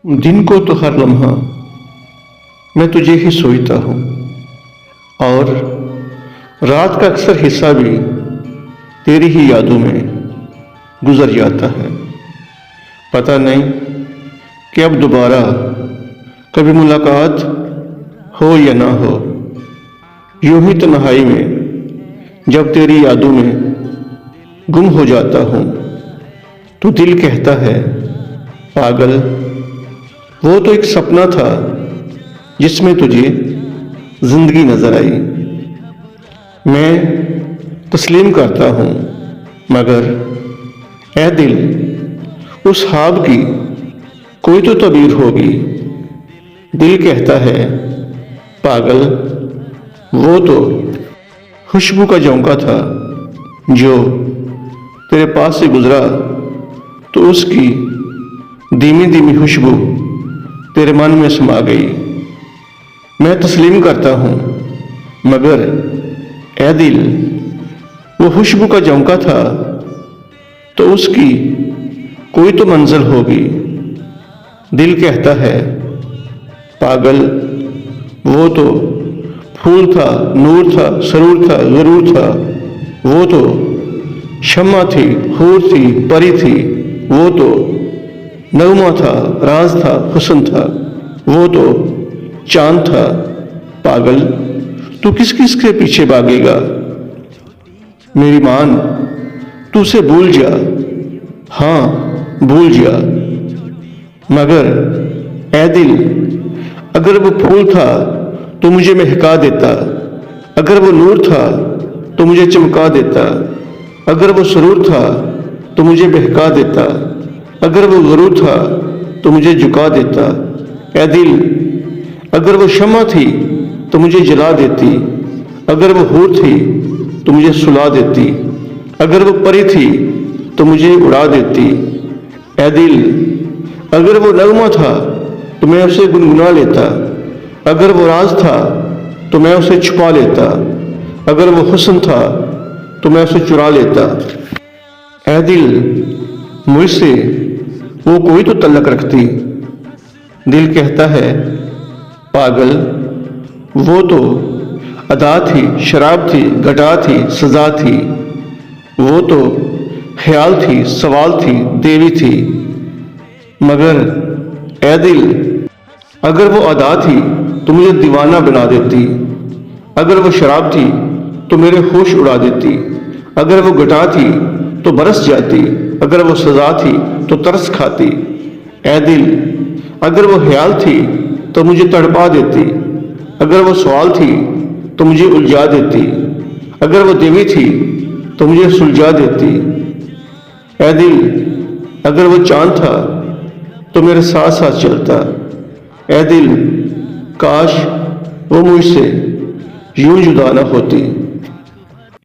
दिन को तो हर लम्हा मैं तुझे ही सोचता हूँ और रात का अक्सर हिस्सा भी तेरी ही यादों में गुजर जाता है। पता नहीं कि अब दोबारा कभी मुलाकात हो या ना हो। यूं ही तन्हाई में जब तेरी यादों में गुम हो जाता हूँ तो दिल कहता है पागल, वो तो एक सपना था जिसमें तुझे जिंदगी नजर आई। मैं तस्लीम करता हूँ मगर ऐ दिल, उस ख्वाब की कोई तो तबीर होगी। दिल कहता है पागल, वो तो खुशबू का झोंका था जो तेरे पास से गुजरा तो उसकी धीमी धीमी खुशबू तेरे मन में समा गई। मैं तस्लीम करता हूँ मगर ऐ दिल, वो खुशबू का झोंका था तो उसकी कोई तो मंजिल होगी। दिल कहता है पागल, वो तो फूल था, नूर था, सरूर था, जरूर था। वो तो शम्मा थी, हूर थी, परी थी। वो तो नगमा था, राज था, हुस्न था। वो तो चांद था। पागल, तू किस किस के पीछे भागेगा? मेरी मान, तू उसे भूल जा, हाँ भूल जा। मगर ऐ दिल, अगर वो फूल था तो मुझे महका देता। अगर वो नूर था तो मुझे चमका देता। अगर वो सुरूर था तो मुझे बहका देता। अगर वो गुरूर था तो मुझे झुका देता। ऐ दिल, अगर वो शम्मा थी तो मुझे जला देती। अगर वो हूर थी तो मुझे सुला देती। अगर वो परी थी तो मुझे उड़ा देती। ऐ दिल, अगर वो नगमा था तो मैं उसे गुनगुना लेता। अगर वो राज था तो मैं उसे छुपा लेता। अगर वो हुस्न था तो मैं उसे चुरा लेता। ऐ दिल, मुझसे वो कोई तो तल्लक रखती। दिल कहता है पागल, वो तो अदा थी, शराब थी, घटा थी, सजा थी। वो तो ख्याल थी, सवाल थी, देवी थी। मगर ऐ दिल, अगर वो अदा थी तो मुझे दीवाना बना देती। अगर वो शराब थी तो मेरे होश उड़ा देती। अगर वो घटा थी तो बरस जाती। अगर वो सजा थी तो तरस खाती। ऐ दिल, अगर वो ख्याल थी तो मुझे तड़पा देती। अगर वो सवाल थी तो मुझे उलझा देती। अगर वो देवी थी तो मुझे सुलझा देती। ऐ दिल, अगर वो चांद था तो मेरे साथ साथ चलता। ऐ दिल, काश वो मुझसे यूं जुदा न होती।